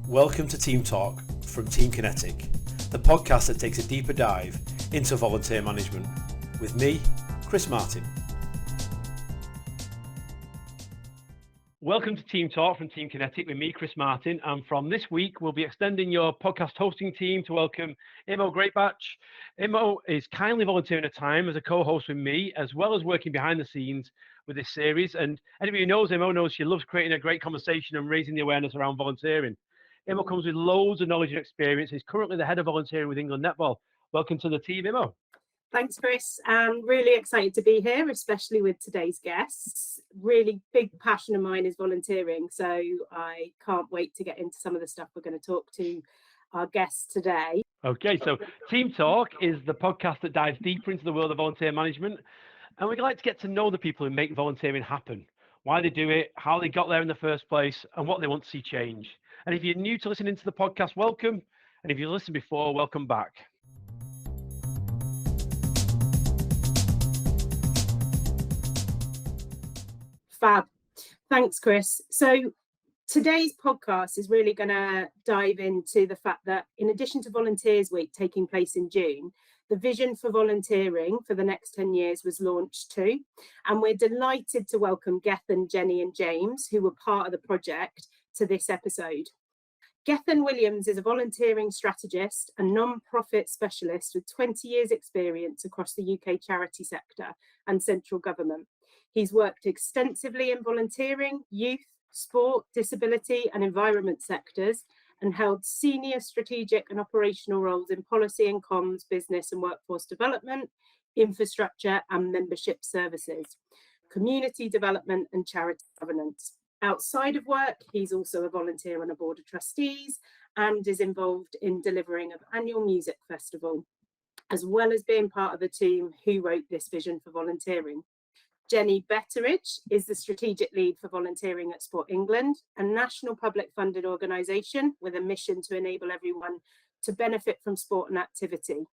Welcome to TeamTalk from Team Kinetic, the podcast that takes a deeper dive into volunteer management with me, Chris Martin. Welcome to TeamTalk from Team Kinetic with me, Chris Martin, and from this week we'll be extending your podcast hosting team to welcome Imo Greatbatch. Imo is kindly volunteering a time as a co-host with me, as well as working behind the scenes with this series. And anybody who knows Imo knows she loves creating a great conversation and raising the awareness around volunteering. Imo comes with loads of knowledge and experience. He's currently the head of volunteering with England Netball. Welcome to the team, Imo. Thanks, Chris. I'm really excited to be here, especially with today's guests. Really big passion of mine is volunteering, so I can't wait to get into some of the stuff we're going to talk to our guests today. Okay, so TeamTalk is the podcast that dives deeper into the world of volunteer management, and we'd like to get to know the people who make volunteering happen, why they do it, how they got there in the first place, and what they want to see change. And if you're new to listening to the podcast, welcome. And if you've listened before, welcome back. Fab. Thanks, Chris. So today's podcast is really going to dive into the fact that in addition to Volunteers Week taking place in June, the vision for volunteering for the next 10 years was launched too. And we're delighted to welcome Gethin, Jenny and James, who were part of the project, to this episode. Gethin Williams is a volunteering strategist and non-profit specialist with 20 years experience across the UK charity sector and central government. He's worked extensively in volunteering, youth, sport, disability and environment sectors and held senior strategic and operational roles in policy and comms, business and workforce development, infrastructure and membership services, community development and charity governance. Outside of work, he's also a volunteer on a board of trustees and is involved in delivering an annual music festival, as well as being part of the team who wrote this vision for volunteering. Jenny Betteridge is the strategic lead for volunteering at Sport England, a national public funded organisation with a mission to enable everyone to benefit from sport and activity.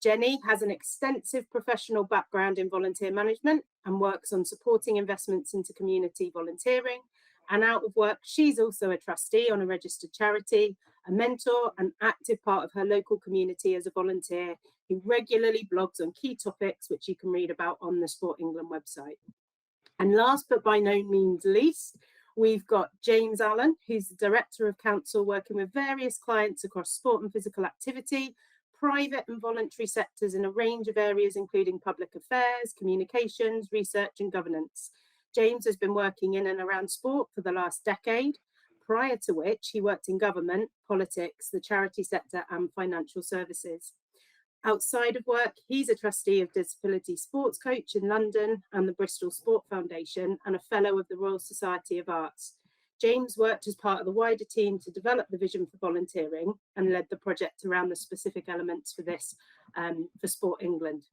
Jenny has an extensive professional background in volunteer management and works on supporting investments into community volunteering. And out of work, she's also a trustee on a registered charity, a mentor, and active part of her local community as a volunteer who regularly blogs on key topics, which you can read about on the Sport England website. And last but by no means least, we've got James Allen, who's the Director of Council working with various clients across sport and physical activity, private and voluntary sectors in a range of areas, including public affairs, communications, research and governance. James has been working in and around sport for the last decade, prior to which he worked in government, politics, the charity sector and financial services. Outside of work, he's a trustee of Disability Sports Coach in London and the Bristol Sport Foundation and a fellow of the Royal Society of Arts. James worked as part of the wider team to develop the vision for volunteering and led the project around the specific elements for this for Sport England.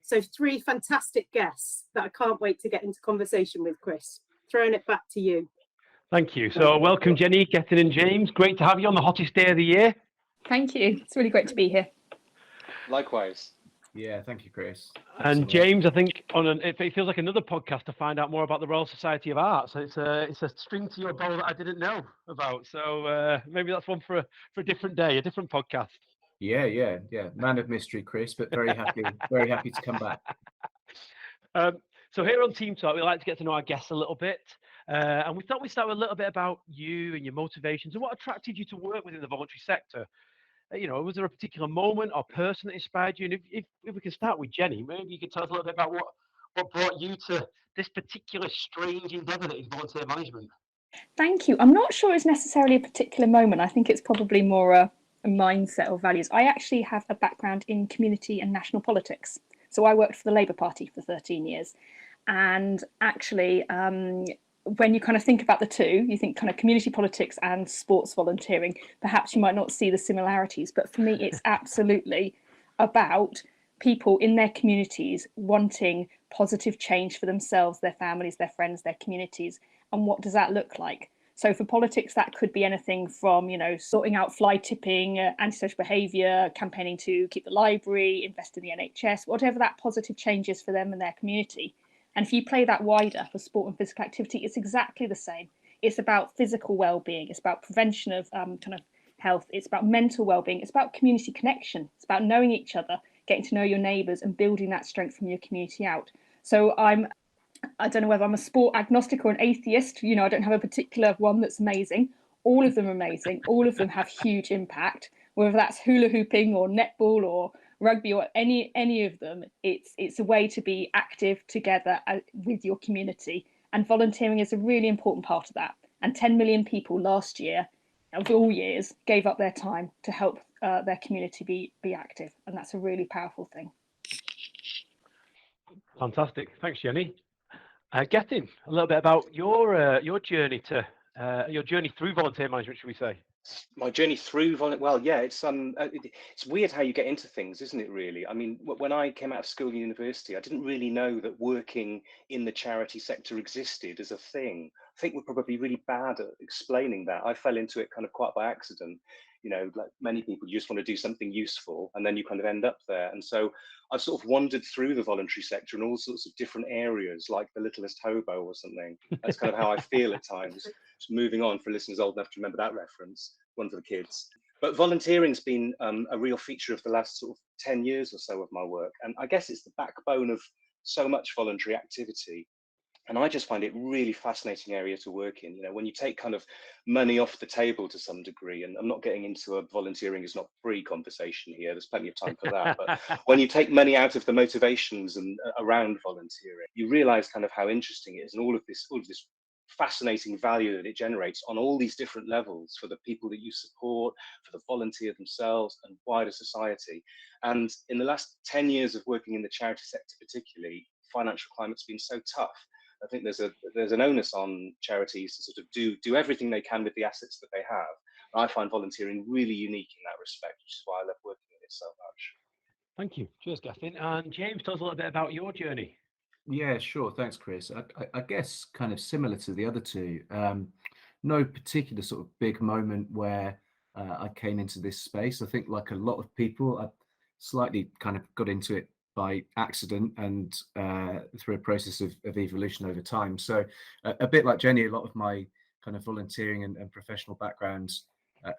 So 3 fantastic guests that I can't wait to get into conversation with, Chris. Throwing it back to you. Thank you. So welcome, Jenny, Gethin and James. Great to have you on the hottest day of the year. Thank you. It's really great to be here. Likewise. Yeah, thank you, Chris. And James, I think it feels like another podcast to find out more about the Royal Society of Arts. It's a string to your bow that I didn't know about. So maybe that's one for a different day, a different podcast. Yeah. Man of mystery, Chris, but very happy to come back. So here on TeamTalk, we like to get to know our guests a little bit. And we thought we'd start with a little bit about you and your motivations and what attracted you to work within the voluntary sector. Was there a particular moment or person that inspired you? And if we can start with Jenny, maybe you could tell us a little bit about what brought you to this particular strange endeavour that is volunteer management. Thank you. I'm not sure it's necessarily a particular moment. I think it's probably more a mindset or values. I actually have a background in community and national politics. So I worked for the Labour Party for 13 years. And actually, when you kind of think about the two, you think kind of community politics and sports volunteering, perhaps you might not see the similarities. But for me, it's absolutely about people in their communities wanting positive change for themselves, their families, their friends, their communities. And what does that look like? So for politics, that could be anything from, sorting out fly tipping, antisocial behaviour, campaigning to keep the library, invest in the NHS, whatever that positive change is for them and their community. And if you play that wider for sport and physical activity, it's exactly the same. It's about physical well-being. It's about prevention of kind of health. It's about mental well-being. It's about community connection. It's about knowing each other, getting to know your neighbours, and building that strength from your community out. So I don't know whether I'm a sport agnostic or an atheist. You know, I don't have a particular one that's amazing. All of them are amazing. All of them have huge impact. Whether that's hula hooping or netball or rugby or any of them, it's a way to be active together with your community. And volunteering is a really important part of that. And 10 million people last year, of all years, gave up their time to help their community be active. And that's a really powerful thing. Fantastic. Thanks, Jenny. Getting a little bit about your journey to your journey through volunteer management, should we say? My journey through well, yeah, it's weird how you get into things, isn't it? Really, I mean, when I came out of school and university, I didn't really know that working in the charity sector existed as a thing. I think we're probably really bad at explaining that. I fell into it kind of quite by accident. You know, like many people, you just want to do something useful, and then you kind of end up there. And so I've sort of wandered through the voluntary sector in all sorts of different areas, like the littlest hobo or something. That's kind of how I feel at times. Just moving on for listeners old enough to remember that reference, one for the kids. But volunteering's been a real feature of the last sort of 10 years or so of my work. And I guess it's the backbone of so much voluntary activity. And I just find it really fascinating area to work in. You know, when you take kind of money off the table to some degree, and I'm not getting into a volunteering is not free conversation here, there's plenty of time for that. But when you take money out of the motivations and around volunteering, you realize kind of how interesting it is, and all of this fascinating value that it generates on all these different levels for the people that you support, for the volunteer themselves, and wider society. And in the last 10 years of working in the charity sector particularly, financial climate's been so tough. I think there's an onus on charities to sort of do everything they can with the assets that they have. And I find volunteering really unique in that respect, which is why I love working in it so much. Thank you. Cheers, Gethin. And James, tell us a little bit about your journey. Yeah, sure. Thanks, Chris. I guess kind of similar to the other two. No particular sort of big moment where I came into this space. I think, like a lot of people, I slightly kind of got into it by accident and through a process of evolution over time. So a bit like Jenny, a lot of my kind of volunteering and professional background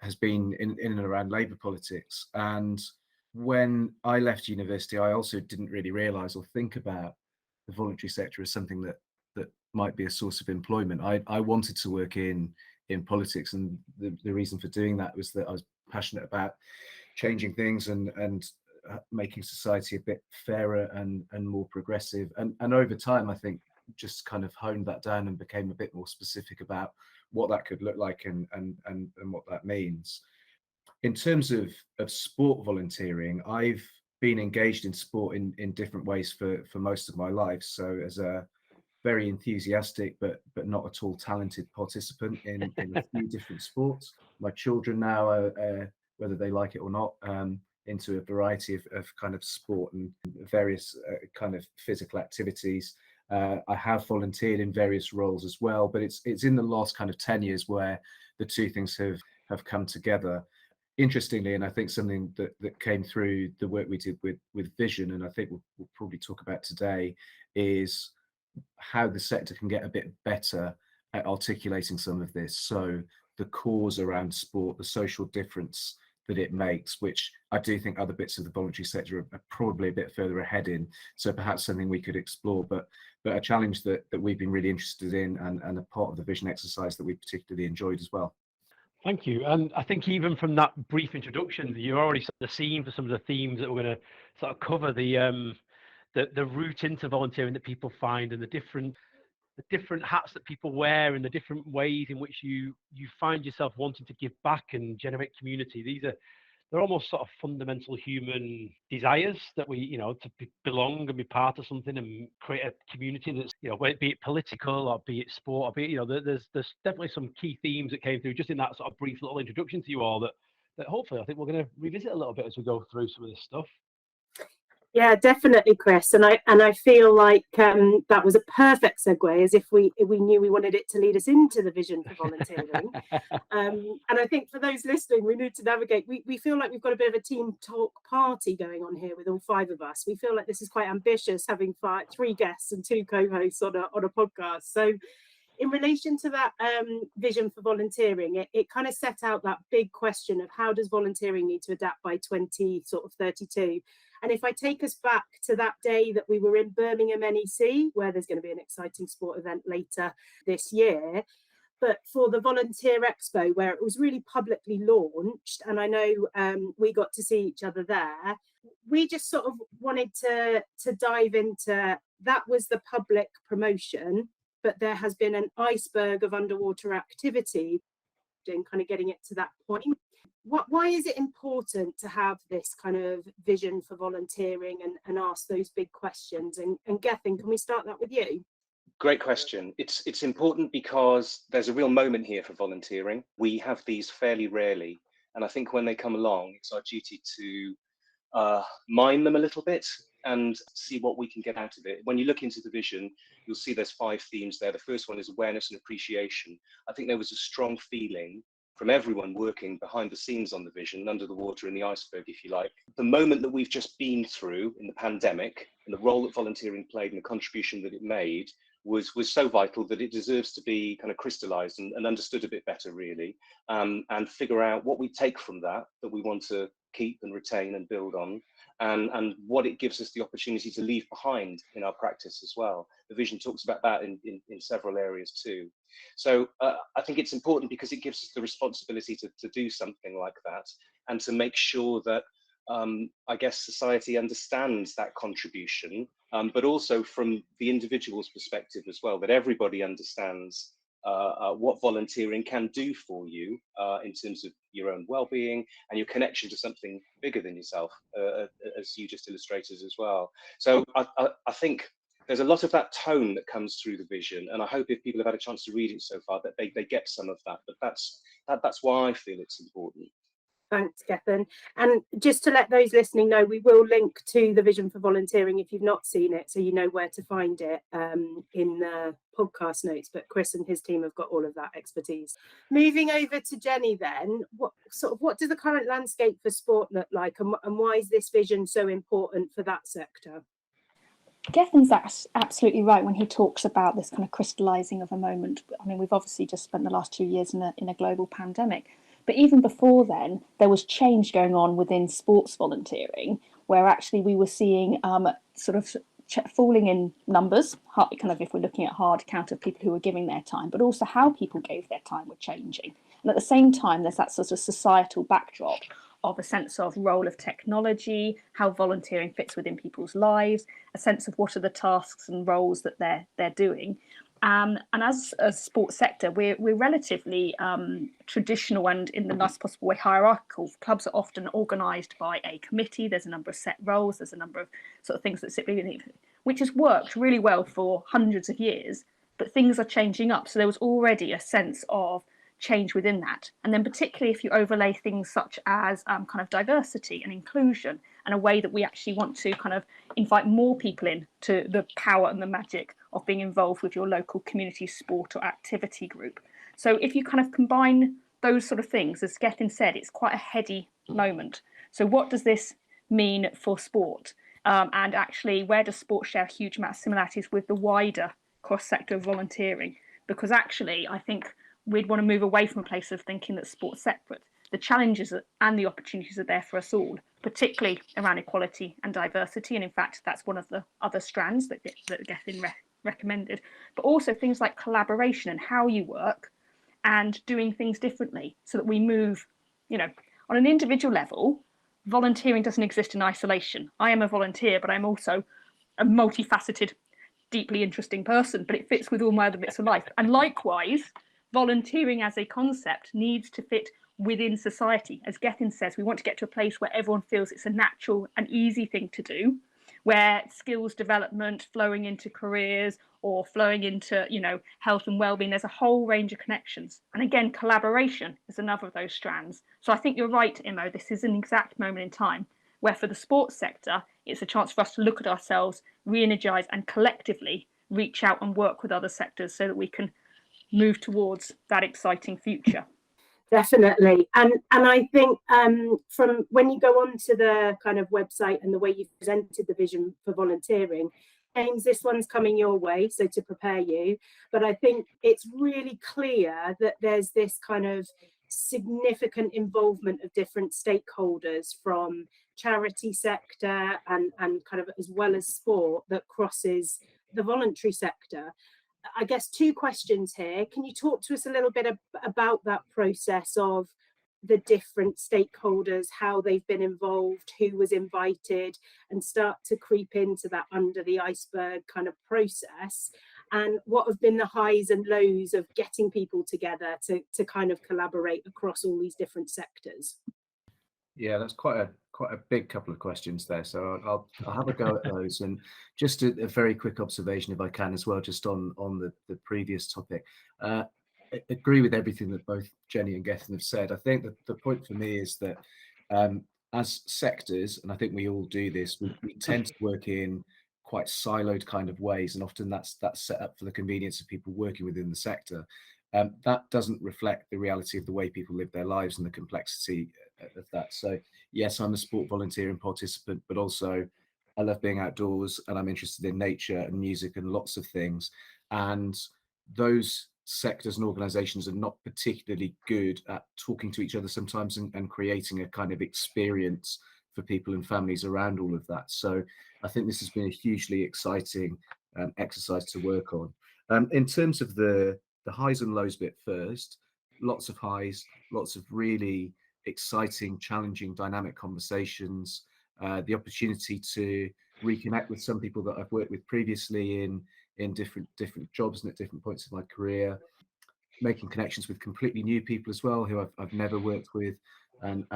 has been in and around Labour politics. And when I left university, I also didn't really realise or think about the voluntary sector as something that might be a source of employment. I wanted to work in politics, and the reason for doing that was that I was passionate about changing things and making society a bit fairer and more progressive. And over time, I think just kind of honed that down and became a bit more specific about what that could look like and what that means. In terms of sport volunteering, I've been engaged in sport in different ways for most of my life. So as a very enthusiastic but not at all talented participant in a few different sports. My children now are whether they like it or not, into a variety of kind of sport and various kind of physical activities. I have volunteered in various roles as well, but it's in the last kind of 10 years where the two things have come together. Interestingly, and I think something that came through the work we did with Vision, and I think we'll probably talk about today, is how the sector can get a bit better at articulating some of this. So the cause around sport, the social difference that it makes, which I do think other bits of the voluntary sector are probably a bit further ahead in. So perhaps something we could explore, but a challenge that we've been really interested in, and a part of the Vision exercise that we particularly enjoyed as well. Thank you. And I think even from that brief introduction, you already set the scene for some of the themes that we're going to sort of cover, the route into volunteering that people find, and the different hats that people wear, and the different ways in which you find yourself wanting to give back and generate community. They're almost sort of fundamental human desires that we, to belong and be part of something and create a community that's, whether it be it political or be it sport or be it, there's definitely some key themes that came through just in that sort of brief little introduction to you all that hopefully I think we're going to revisit a little bit as we go through some of this stuff. Yeah, definitely, Chris. And I feel like that was a perfect segue, as if we knew we wanted it to lead us into the vision for volunteering. And I think for those listening, we need to navigate. We feel like we've got a bit of a TeamTalk party going on here with all five of us. We feel like this is quite ambitious, having three guests and two co-hosts on a podcast. So in relation to that vision for volunteering, it kind of set out that big question of how does volunteering need to adapt by 2032? And if I take us back to that day that we were in Birmingham NEC, where there's going to be an exciting sport event later this year, but for the Volunteer Expo, where it was really publicly launched, and I know we got to see each other there, we just sort of wanted to dive into that. Was the public promotion, but there has been an iceberg of underwater activity and kind of getting it to that point. Why is it important to have this kind of vision for volunteering and ask those big questions? And Gethin, can we start that with you? Great question. It's important because there's a real moment here for volunteering. We have these fairly rarely, and I think when they come along, it's our duty to mine them a little bit and see what we can get out of it. When you look into the vision, you'll see there's 5 themes there. The first one is awareness and appreciation. I think there was a strong feeling from everyone working behind the scenes on the vision, under the water in the iceberg, if you like. The moment that we've just been through in the pandemic and the role that volunteering played and the contribution that it made was so vital that it deserves to be kind of crystallized and understood a bit better, really, and figure out what we take from that we want to keep and retain and build on, and what it gives us the opportunity to leave behind in our practice as well. The vision talks about that in several areas too. So I think it's important because it gives us the responsibility to do something like that and to make sure that I guess society understands that contribution, but also from the individual's perspective as well, that everybody understands what volunteering can do for you in terms of your own well-being and your connection to something bigger than yourself, as you just illustrated as well. So I think there's a lot of that tone that comes through the vision, and I hope if people have had a chance to read it so far that they get some of that. But that's why I feel it's important. Thanks, Gethin. And just to let those listening know, we will link to the Vision for Volunteering if you've not seen it, so you know where to find it in the podcast notes. But Chris and his team have got all of that expertise. Moving over to Jenny then, what does the current landscape for sport look like, and why is this vision so important for that sector? Gethin's absolutely right when he talks about this kind of crystallising of a moment. I mean, we've obviously just spent the last 2 years in a global pandemic. But even before then, there was change going on within sports volunteering, where actually we were seeing sort of falling in numbers, kind of if we're looking at hard count of people who were giving their time, but also how people gave their time were changing. And at the same time, there's that sort of societal backdrop of a sense of role of technology, how volunteering fits within people's lives, a sense of what are the tasks and roles that they're doing. And as a sports sector, we're relatively traditional and, in the nicest possible way, hierarchical. Clubs are often organised by a committee. There's a number of set roles. There's a number of sort of things that sit within it, which has worked really well for hundreds of years. But things are changing up. So there was already a sense of change within that. And then particularly if you overlay things such as kind of diversity and inclusion, and a way that we actually want to kind of invite more people in to the power and the magic of being involved with your local community sport or activity group. So if you kind of combine those sort of things, as Gethin said, it's quite a heady moment. So what does this mean for sport? And actually, where does sport share a huge amount of similarities with the wider cross-sector of volunteering? Because actually, I think we'd want to move away from a place of thinking that sport's separate. The challenges and the opportunities are there for us all, particularly around equality and diversity. And in fact, that's one of the other strands that Gethin recommended, but also things like collaboration and how you work and doing things differently so that we move, on an individual level. Volunteering doesn't exist in isolation. I am a volunteer, but I'm also a multifaceted, deeply interesting person, but it fits with all my other bits of life. And likewise, volunteering as a concept needs to fit within society. As Gethin says, we want to get to a place where everyone feels it's a natural and easy thing to do, where skills development flowing into careers or flowing into, health and well-being, there's a whole range of connections. And again, collaboration is another of those strands. So I think you're right, Imo, this is an exact moment in time where for the sports sector, it's a chance for us to look at ourselves, re-energise and collectively reach out and work with other sectors so that we can move towards that exciting future. Definitely. And I think from when you go onto the kind of website and the way you've presented the vision for volunteering, James, this one's coming your way, so to prepare you. But I think it's really clear that there's this kind of significant involvement of different stakeholders from charity sector and kind of as well as sport that crosses the voluntary sector. I guess two questions here. Can you talk to us a little bit about that process of the different stakeholders, how they've been involved, who was invited, and start to creep into that under the iceberg kind of process? And what have been the highs and lows of getting people together to kind of collaborate across all these different sectors? Yeah, that's quite a big couple of questions there. So I'll have a go at those. And just a very quick observation, if I can, as well, just on the previous topic. I agree with everything that both Jenny and Gethin have said. I think that the point for me is that as sectors, and I think we all do this, we tend to work in quite siloed kind of ways, and often that's set up for the convenience of people working within the sector. That doesn't reflect the reality of the way people live their lives and the complexity of that. So yes, I'm a sport volunteer and participant, but also I love being outdoors and I'm interested in nature and music and lots of things. And those sectors and organizations are not particularly good at talking to each other sometimes and creating a kind of experience for people and families around all of that. So I think this has been a hugely exciting exercise to work on. In terms of the highs and lows bit first, lots of highs, lots of really exciting, challenging, dynamic conversations, the opportunity to reconnect with some people that I've worked with previously in different jobs and at different points of my career, making connections with completely new people as well who I've never worked with, and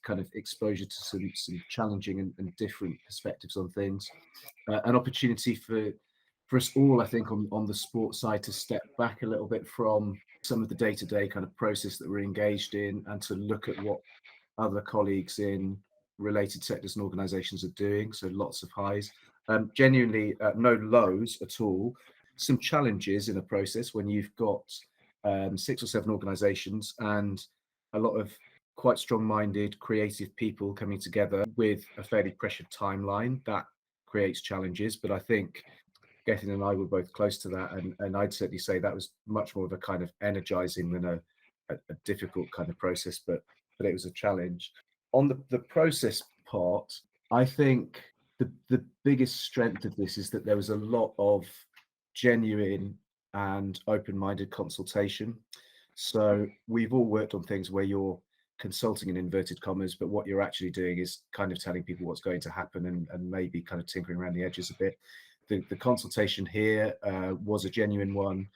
kind of exposure to some challenging and different perspectives on things. An opportunity for us all, I think, on the sport side to step back a little bit from some of the day-to-day kind of process that we're engaged in and to look at what other colleagues in related sectors and organizations are doing. So lots of highs. Genuinely no lows at all. Some challenges in a process when you've got 6 or 7 organizations and a lot of quite strong-minded, creative people coming together with a fairly pressured timeline. That creates challenges, but I think Gethin and I were both close to that, and I'd certainly say that was much more of a kind of energizing than a difficult kind of process, but it was a challenge. On the process part, I think the biggest strength of this is that there was a lot of genuine and open-minded consultation. So we've all worked on things where you're consulting in inverted commas, but what you're actually doing is kind of telling people what's going to happen and maybe kind of tinkering around the edges a bit. The consultation here was a genuine one.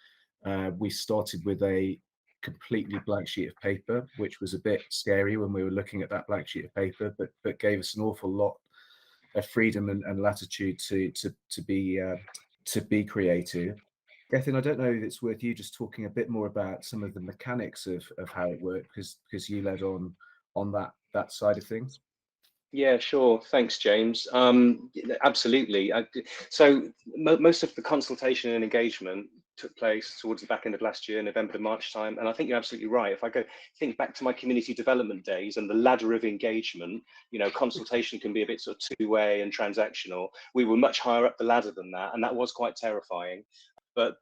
We started with a completely blank sheet of paper, which was a bit scary when we were looking at that blank sheet of paper, but gave us an awful lot of freedom and latitude to be creative. Gethin, I don't know if it's worth you just talking a bit more about some of the mechanics of how it worked, because you led on that side of things. Yeah, sure. Thanks, James. Absolutely. So most of the consultation and engagement took place towards the back end of last year, November to March time. And I think you're absolutely right. If I think back to my community development days and the ladder of engagement, consultation can be a bit sort of two-way and transactional. We were much higher up the ladder than that, and that was quite terrifying. But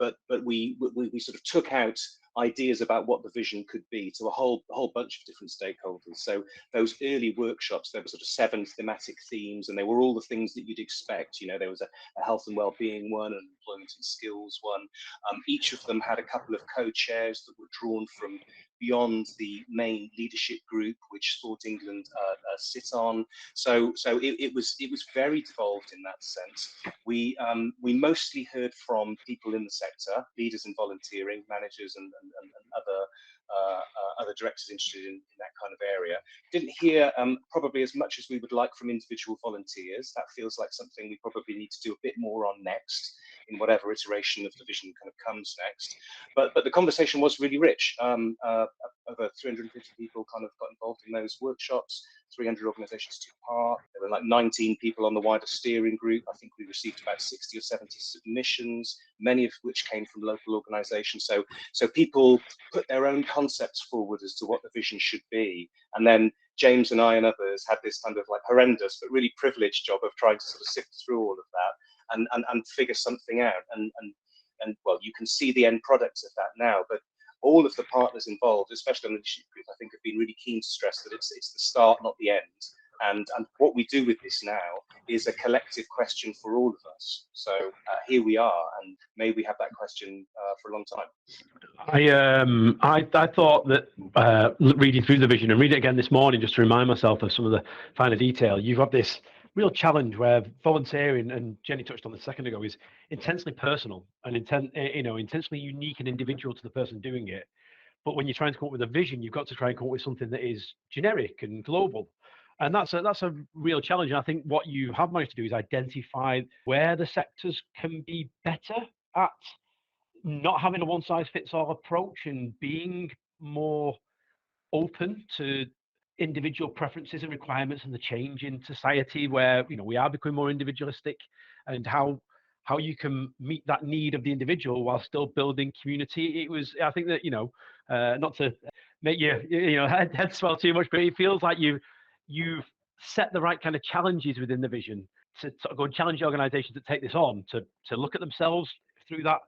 we sort of took out ideas about what the vision could be to a whole bunch of different stakeholders. So those early workshops, there were sort of 7 thematic themes, and they were all the things that you'd expect. There was a health and well-being one, an employment and skills one. Each of them had a couple of co-chairs that were drawn from beyond the main leadership group, which Sport England sit on. So it was very devolved in that sense. We mostly heard from people in the sector, leaders in volunteering, managers and other directors interested in that kind of area. Didn't hear probably as much as we would like from individual volunteers. That feels like something we probably need to do a bit more on next, in whatever iteration of the vision kind of comes next. But the conversation was really rich. Over 350 people kind of got involved in those workshops. 300 organizations took part. There were like 19 people on the wider steering group. I think we received about 60 or 70 submissions, many of which came from local organizations. So people put their own concepts forward as to what the vision should be. And then James and I and others had this kind of like horrendous but really privileged job of trying to sort of sift through all of that and figure something out. And well, you can see the end product of that now, but all of the partners involved, especially on the leadership group, I think have been really keen to stress that it's the start, not the end. And what we do with this now is a collective question for all of us. So here we are, and may we have that question for a long time. I thought that reading through the vision and reading it again this morning just to remind myself of some of the finer detail, you've got this real challenge where volunteering, and Jenny touched on this a second ago, is intensely personal and intensely unique and individual to the person doing it. But when you're trying to come up with a vision, you've got to try and come up with something that is generic and global. And that's a real challenge. And I think what you have managed to do is identify where the sectors can be better at not having a one-size-fits-all approach and being more open to individual preferences and requirements and the change in society where we are becoming more individualistic, and how you can meet that need of the individual while still building community. I think that not to make you head swell too much, but it feels like you've set the right kind of challenges within the vision to sort of go and challenge the organizations that take this on to look at themselves through that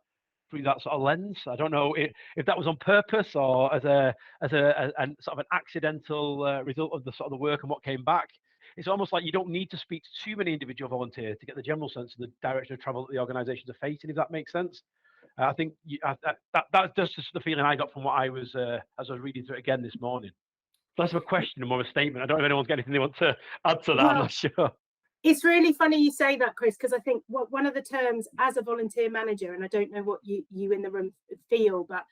sort of lens. I don't know if that was on purpose or as a sort of an accidental result of the sort of the work and what came back. It's almost like you don't need to speak to too many individual volunteers to get the general sense of the direction of travel that the organisations are facing, if that makes sense. I think that's just the feeling I got from what I was as I was reading through it again this morning. Less of a question and more of a statement. I don't know if anyone's got anything they want to add to that. I'm not sure. It's really funny you say that, Chris, because I think one of the terms as a volunteer manager, and I don't know what you in the room feel, but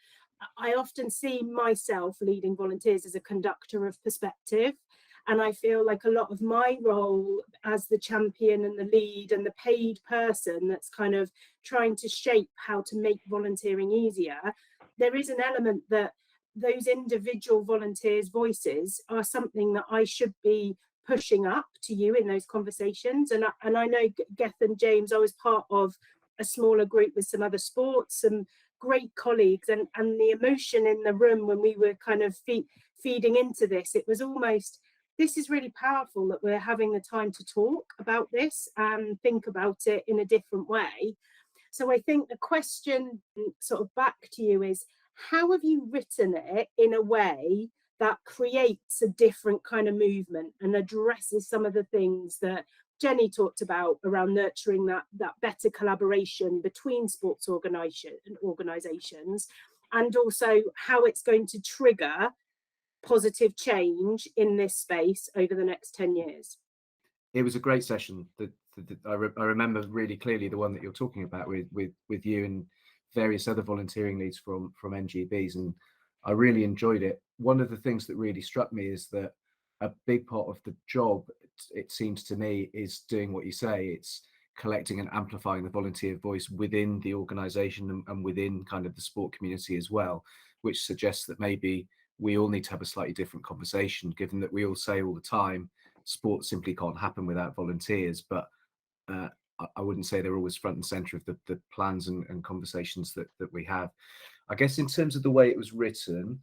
I often see myself leading volunteers as a conductor of perspective. And I feel like a lot of my role as the champion and the lead and the paid person that's kind of trying to shape how to make volunteering easier, there is an element that those individual volunteers' voices are something that I should be pushing up to you in those conversations. And I know, Geth and James, I was part of a smaller group with some other sports, some great colleagues, and the emotion in the room when we were kind of feeding into this, it was almost, this is really powerful that we're having the time to talk about this and think about it in a different way. So I think the question sort of back to you is, how have you written it in a way that creates a different kind of movement and addresses some of the things that Jenny talked about around nurturing that better collaboration between sports organisations, and also how it's going to trigger positive change in this space over the next 10 years? It was a great session. I remember really clearly the one that you're talking about with you and various other volunteering leads from NGBs, and I really enjoyed it. One of the things that really struck me is that a big part of the job, it seems to me, is doing what you say. It's collecting and amplifying the volunteer voice within the organisation and within kind of the sport community as well, which suggests that maybe we all need to have a slightly different conversation, given that we all say all the time, sport simply can't happen without volunteers. But I wouldn't say they're always front and centre of the plans and conversations that we have. I guess in terms of the way it was written,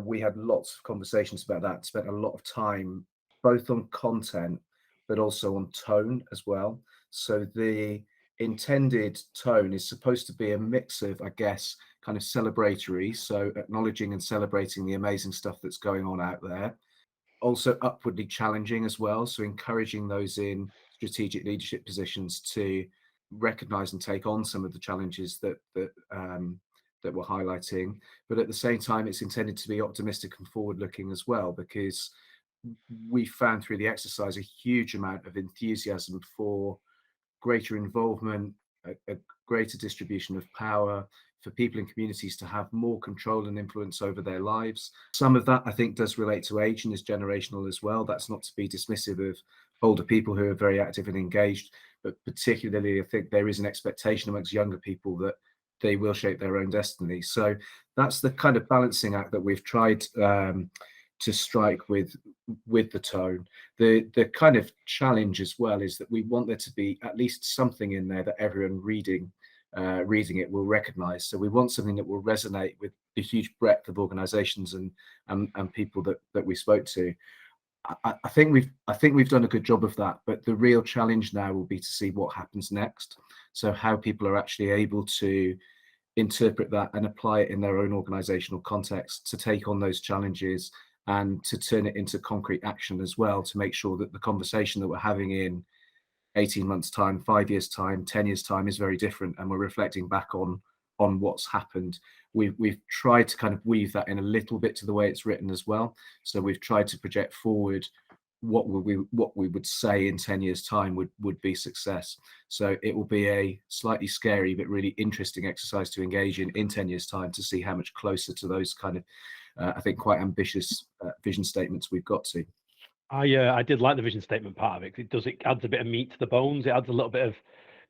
we had lots of conversations about that, spent a lot of time both on content, but also on tone as well. So the intended tone is supposed to be a mix of, I guess, kind of celebratory, so acknowledging and celebrating the amazing stuff that's going on out there. Also upwardly challenging as well, so encouraging those in strategic leadership positions to recognise and take on some of the challenges that we're highlighting. But at the same time, it's intended to be optimistic and forward-looking as well, because we found through the exercise a huge amount of enthusiasm for greater involvement, a greater distribution of power, for people in communities to have more control and influence over their lives. Some of that, I think, does relate to age and is generational as well. That's not to be dismissive of older people who are very active and engaged, but particularly I think there is an expectation amongst younger people that they will shape their own destiny. So that's the kind of balancing act that we've tried to strike with the tone. The kind of challenge as well is that we want there to be at least something in there that everyone reading it will recognize. So we want something that will resonate with the huge breadth of organizations and people that we spoke to. I think we've done a good job of that, but the real challenge now will be to see what happens next. So how people are actually able to interpret that and apply it in their own organizational context, to take on those challenges and to turn it into concrete action as well, to make sure that the conversation that we're having in 18 months time, 5 years time, 10 years time is very different, and we're reflecting back on what's happened. We've tried to kind of weave that in a little bit to the way it's written as well. So we've tried to project forward what we would say in 10 years time would be success. So it will be a slightly scary but really interesting exercise to engage in 10 years time, to see how much closer to those kind of I think quite ambitious vision statements we've got to. I did like the vision statement part of it, 'cause it adds a bit of meat to the bones. It adds a little bit of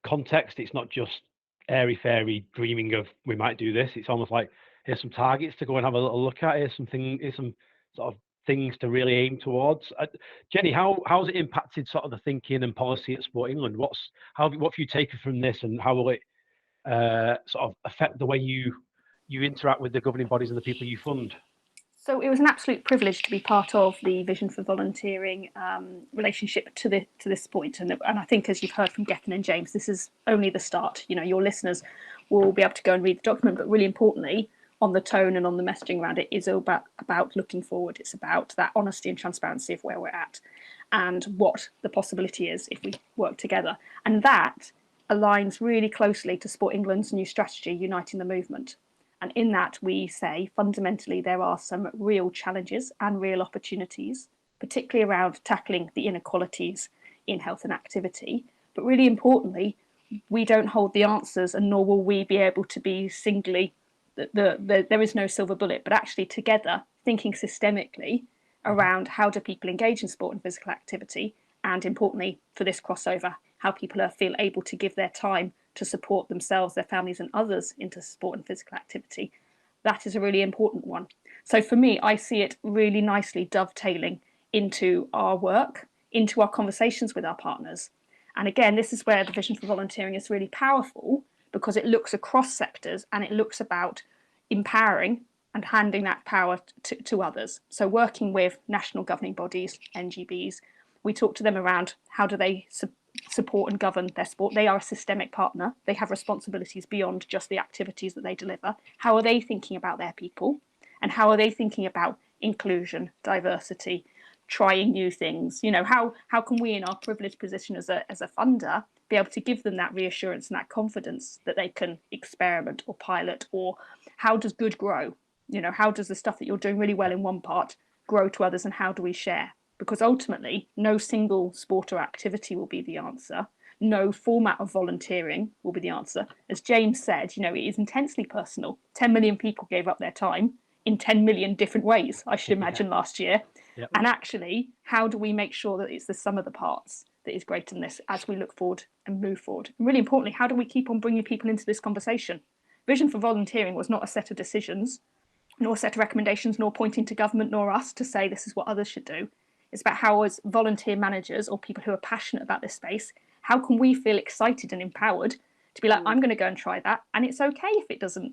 context. It's not just airy fairy dreaming of we might do this. It's almost like, here's some targets to go and have a little look at. Here's some sort of things to really aim towards. Jenny, how's it impacted sort of the thinking and policy at Sport England? What have you taken from this, and how will it sort of affect the way you interact with the governing bodies and the people you fund? So it was an absolute privilege to be part of the Vision for Volunteering relationship to this point. And I think, as you've heard from Gethin and James, this is only the start. You know, your listeners will be able to go and read the document, but really importantly, on the tone and on the messaging around it is about looking forward. It's about that honesty and transparency of where we're at and what the possibility is if we work together. And that aligns really closely to Sport England's new strategy, Uniting the Movement. And in that, we say fundamentally there are some real challenges and real opportunities, particularly around tackling the inequalities in health and activity. But really importantly, we don't hold the answers, and nor will we be able to be singly, there is no silver bullet, but actually together thinking systemically around how do people engage in sport and physical activity, and importantly for this crossover, how people feel able to give their time to support themselves, their families and others into sport and physical activity. That is a really important one. So for me, I see it really nicely dovetailing into our work, into our conversations with our partners. And again, this is where the Vision for Volunteering is really powerful, because it looks across sectors and it looks about empowering and handing that power to others. So working with national governing bodies, NGBs, we talk to them around how do they support and govern their sport. They are a systemic partner. They have responsibilities beyond just the activities that they deliver. How are they thinking about their people? And how are they thinking about inclusion, diversity, trying new things? You know, how can we, in our privileged position as a funder, be able to give them that reassurance and that confidence that they can experiment or pilot? Or how does good grow? You know, how does the stuff that you're doing really well in one part grow to others, and how do we share? Because ultimately, no single sport or activity will be the answer. No format of volunteering will be the answer. As James said, you know, it is intensely personal. 10 million people gave up their time in 10 million different ways, I should imagine, last year. Yep. And actually, how do we make sure that it's the sum of the parts that is greater than this as we look forward and move forward? And really importantly, how do we keep on bringing people into this conversation? Vision for Volunteering was not a set of decisions, nor a set of recommendations, nor pointing to government, nor us to say this is what others should do. It's about how, as volunteer managers or people who are passionate about this space, how can we feel excited and empowered to be like, I'm going to go and try that, and it's okay if it doesn't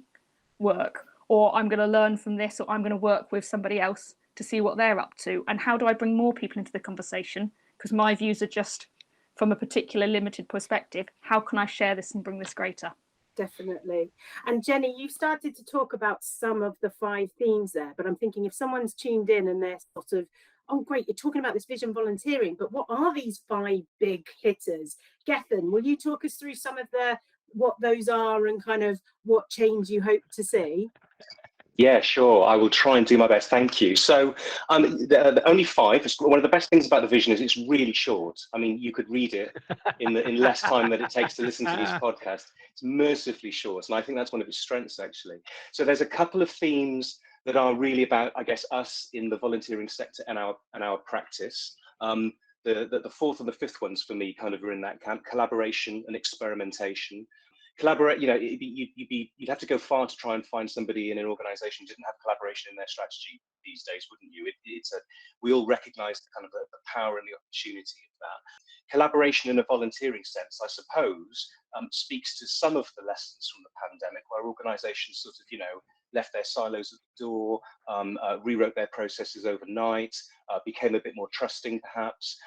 work, or I'm going to learn from this, or I'm going to work with somebody else to see what they're up to. And how do I bring more people into the conversation? Because my views are just from a particular limited perspective. How can I share this and bring this greater? Definitely. And Jenny, you started to talk about some of the 5 themes there, but I'm thinking if someone's tuned in and they're sort of, oh great, you're talking about this vision volunteering, but what are these 5 big hitters? Gethin, will you talk us through some of what those are and kind of what change you hope to see? Yeah, sure. I will try and do my best. Thank you. So the only 5. One of the best things about the vision is it's really short. I mean, you could read it in less time than it takes to listen to this podcast. It's mercifully short. And I think that's one of its strengths, actually. So there's a couple of themes that are really about, I guess, us in the volunteering sector and our practice. The 4th and the 5th ones for me kind of are in that camp: collaboration and experimentation. Collaborate, you know, you'd have to go far to try and find somebody in an organization who didn't have collaboration in their strategy these days, wouldn't you? We all recognize the kind of the power and the opportunity of that. Collaboration in a volunteering sense, I suppose, speaks to some of the lessons from the pandemic, where organizations sort of, you know, left their silos at the door, rewrote their processes overnight, became a bit more trusting perhaps,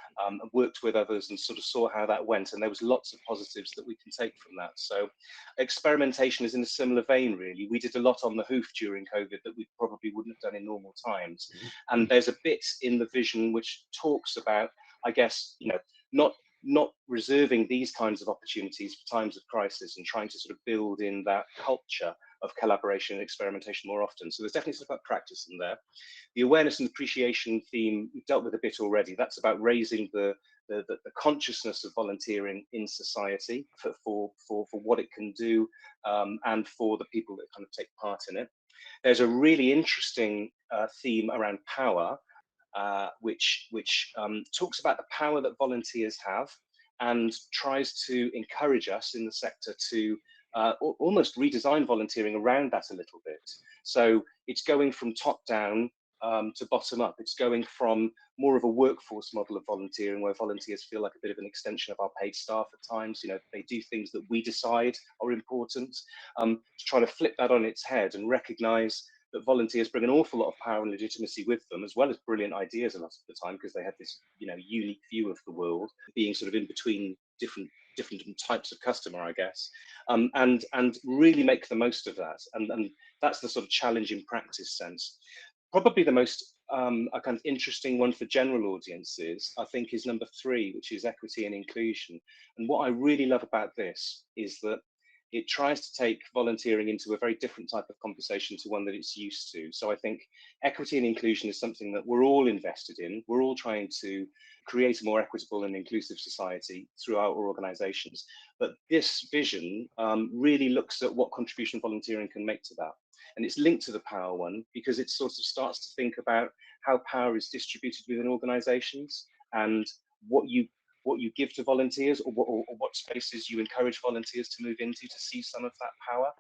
worked with others and sort of saw how that went. And there was lots of positives that we can take from that. So experimentation is in a similar vein, really. We did a lot on the hoof during COVID that we probably wouldn't have done in normal times. And there's a bit in the vision which talks about, I guess, not reserving these kinds of opportunities for times of crisis and trying to sort of build in that culture of collaboration and experimentation more often. So there's definitely stuff about practice in there. The awareness and appreciation theme we've dealt with a bit already. That's about raising the consciousness of volunteering in society for what it can do, and for the people that kind of take part in it. There's a really interesting theme around power, which talks about the power that volunteers have and tries to encourage us in the sector to almost redesign volunteering around that a little bit. So it's going from top down to bottom up. It's going from more of a workforce model of volunteering, where volunteers feel like a bit of an extension of our paid staff at times. They do things that we decide are important, to try to flip that on its head and recognize that volunteers bring an awful lot of power and legitimacy with them, as well as brilliant ideas a lot of the time, because they have this unique view of the world, being sort of in between different types of customer, I guess, and really make the most of that. And that's the sort of challenge in practice sense. Probably the most a kind of interesting one for general audiences, I think, is number 3, which is equity and inclusion. And what I really love about this is that it tries to take volunteering into a very different type of conversation to one that it's used to. So I think equity and inclusion is something that we're all invested in. We're all trying to create a more equitable and inclusive society throughout our organizations. But this vision really looks at what contribution volunteering can make to that. And it's linked to the power one because it sort of starts to think about how power is distributed within organizations and what you give to volunteers, or what spaces you encourage volunteers to move into to see some of that power.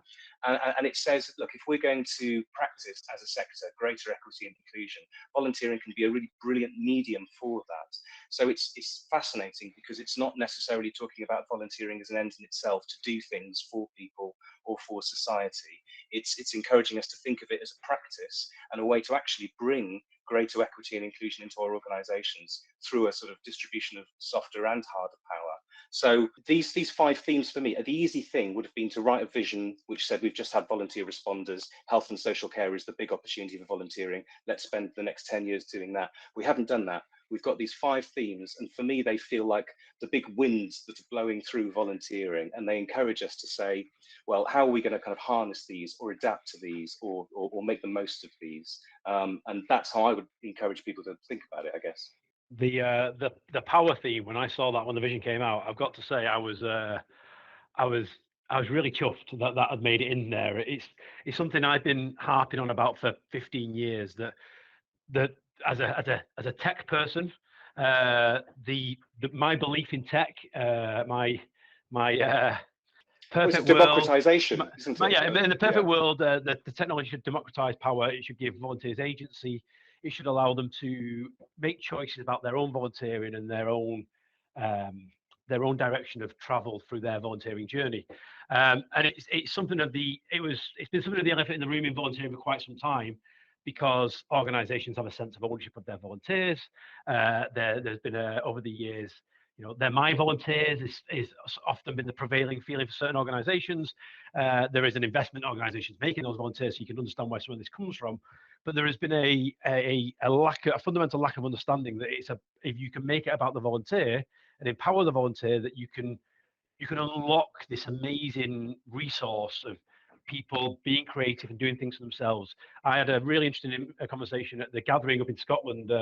And it says, look, if we're going to practice as a sector greater equity and inclusion, volunteering can be a really brilliant medium for that. So it's fascinating because it's not necessarily talking about volunteering as an end in itself to do things for people or for society. It's encouraging us to think of it as a practice and a way to actually bring greater equity and inclusion into our organizations through a sort of distribution of softer and harder power. So these 5 themes for me, the easy thing would have been to write a vision which said we've just had volunteer responders, health and social care is the big opportunity for volunteering, let's spend the next 10 years doing that. We haven't done that. We've got these 5 themes, and for me they feel like the big winds that are blowing through volunteering, and they encourage us to say, well, how are we going to kind of harness these or adapt to these or make the most of these? And that's how I would encourage people to think about it, I guess. The power theme, when I saw that when the vision came out, I've got to say I was really chuffed that had made it in there. It's something I've been harping on about for 15 years. That as a tech person, my belief in tech, my perfect world, democratization, isn't it? in the perfect world, the technology should democratize power. It should give volunteers agency. It should allow them to make choices about their own volunteering and their own direction of travel through their volunteering journey. And it's something of it's been something of the elephant in the room in volunteering for quite some time, because organizations have a sense of ownership of their volunteers. There's been over the years, they're my volunteers is often been the prevailing feeling for certain organizations. There is an investment in organizations making those volunteers, so you can understand where some of this comes from. But there has been a fundamental lack of understanding that if you can make it about the volunteer and empower the volunteer, that you can unlock this amazing resource of people being creative and doing things for themselves. I had a really interesting conversation at the gathering up in Scotland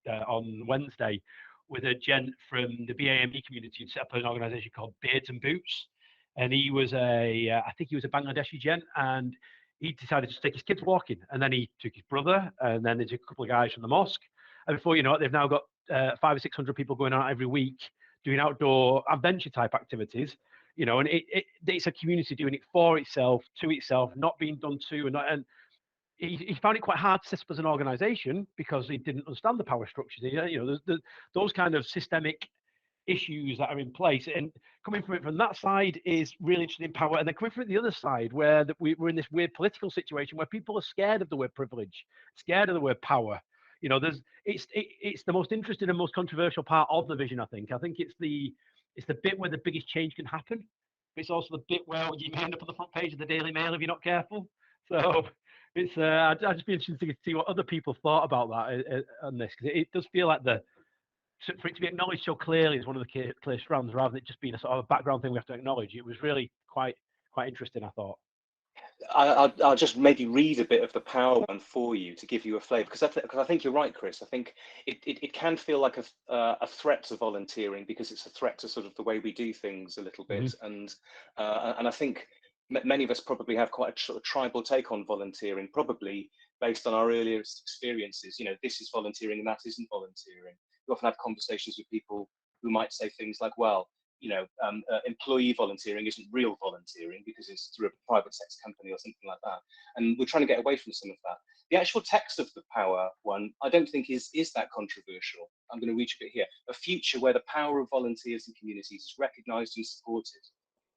on Wednesday with a gent from the BAME community who set up an organization called Beards and Boots. And he was I think he was a Bangladeshi gent, and he decided to take his kids walking. And then he took his brother, and then there's a couple of guys from the mosque. And before you know it, they've now got 500 or 600 people going out every week doing outdoor adventure type activities. And it's a community doing it for itself, to itself, not being done to, and he found it quite hard to set up as an organization because he didn't understand the power structures. There's those kind of systemic issues that are in place. And coming from it from that side is really interesting in power. And then coming from the other side, where we're in this weird political situation where people are scared of the word privilege, scared of the word power. You know, it's the most interesting and most controversial part of the vision. I think it's the bit where the biggest change can happen. But it's also the bit where you may end up on the front page of the Daily Mail if you're not careful. So it's I'd just be interested to see what other people thought about that on this, because it does feel like for it to be acknowledged so clearly is one of the clear strands, rather than it just being a sort of a background thing we have to acknowledge. It was really quite interesting, I thought. I'll just maybe read a bit of the power one for you to give you a flavour, because I think you're right, Chris. I think it can feel like a threat to volunteering, because it's a threat to sort of the way we do things a little bit, and I think many of us probably have quite a sort of tribal take on volunteering, probably based on our earliest experiences. You know, this is volunteering and that isn't volunteering. We often have conversations with people who might say things like, well, you know, employee volunteering isn't real volunteering because it's through a private sector company or something like that. And we're trying to get away from some of that. The actual text of the power one, I don't think is that controversial. I'm going to reach a bit here. A future where the power of volunteers and communities is recognised and supported,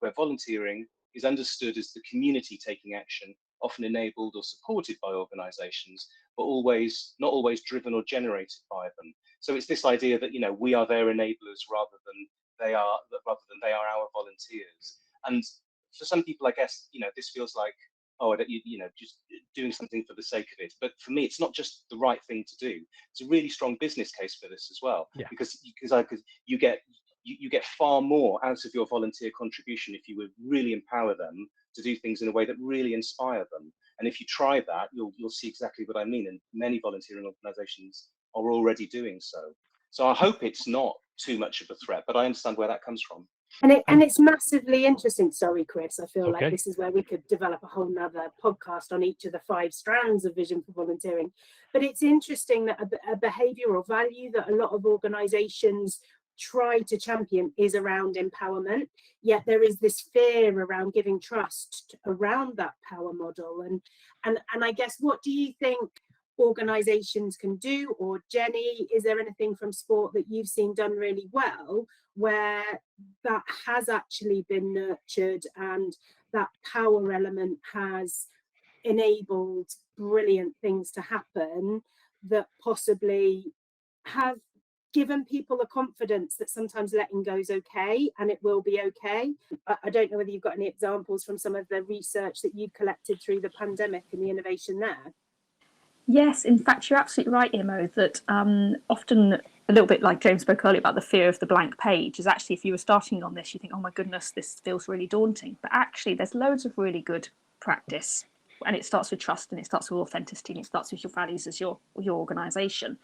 where volunteering is understood as the community taking action, often enabled or supported by organisations, but not always driven or generated by them. So it's this idea that, you know, we are their enablers rather than they are our volunteers. And for some people, I guess, you know, this feels like, oh, you know, just doing something for the sake of it. But for me, it's not just the right thing to do. It's a really strong business case for this as well, because you get far more out of your volunteer contribution if you would really empower them to do things in a way that really inspire them. And if you try that, you'll see exactly what I mean. And many volunteering organisations are already doing so. So I hope it's not too much of a threat, but I understand where that comes from. And it's massively interesting. Sorry, Chris, I feel Okay. like this is where we could develop a whole nother podcast on each of the 5 strands of vision for volunteering. But it's interesting that a behaviour or value that a lot of organisations try to champion is around empowerment, yet there is this fear around giving trust around that power model. And I guess, what do you think organisations can do? Or Jenny, is there anything from sport that you've seen done really well where that has actually been nurtured and that power element has enabled brilliant things to happen that possibly have given people a confidence that sometimes letting go is okay and it will be okay? I don't know whether you've got any examples from some of the research that you've collected through the pandemic and the innovation there. Yes, in fact, you're absolutely right, Imo, that often, a little bit like James spoke earlier about the fear of the blank page, is actually, if you were starting on this, you think, oh my goodness, this feels really daunting. But actually, there's loads of really good practice. And it starts with trust, and it starts with authenticity, and it starts with your values as your organisation.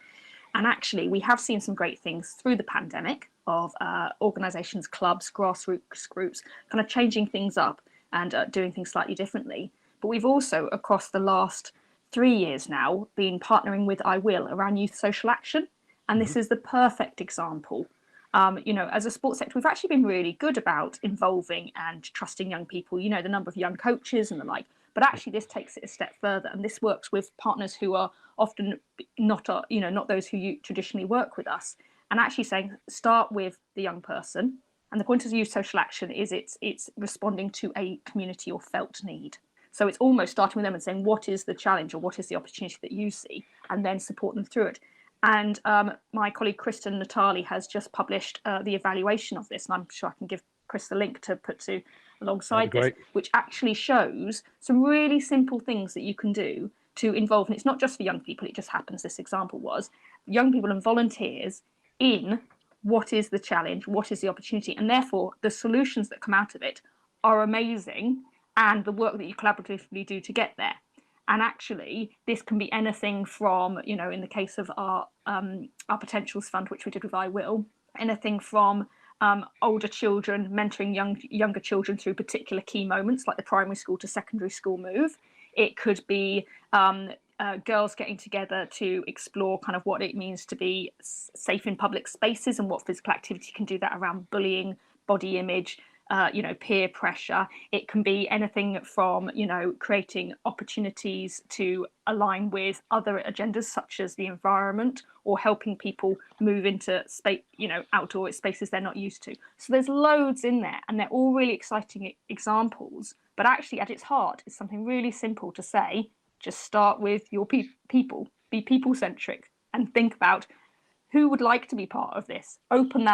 And actually, we have seen some great things through the pandemic of organisations, clubs, grassroots groups, kind of changing things up and doing things slightly differently. But we've also, across the last 3 years now, been partnering with I Will around youth social action. And this is the perfect example. You know, as a sports sector, we've actually been really good about involving and trusting young people, you know, the number of young coaches and the like. But actually, this takes it a step further. And this works with partners who are often not those who you traditionally work with us. And actually saying, start with the young person. And the point of youth social action is it's responding to a community or felt need. So it's almost starting with them and saying, what is the challenge or what is the opportunity that you see, and then support them through it. And my colleague Kristen Natali has just published the evaluation of this, and I'm sure I can give Chris the link to put to alongside this, which actually shows some really simple things that you can do to involve, and it's not just for young people, it just happens, this example was, young people and volunteers in what is the challenge, what is the opportunity, and therefore the solutions that come out of it are amazing, and the work that you collaboratively do to get there. And actually, this can be anything from, you know, in the case of our Potentials Fund, which we did with I Will, anything from older children mentoring younger children through particular key moments, like the primary school to secondary school move. It could be girls getting together to explore kind of what it means to be safe in public spaces and what physical activity can do that around bullying, body image, peer pressure. It can be anything from, creating opportunities to align with other agendas such as the environment, or helping people move into space, outdoor spaces they're not used to. So there's loads in there, and they're all really exciting examples. But actually, at its heart, it's something really simple to say. Just start with your people, be people-centric, and think about who would like to be part of this. Open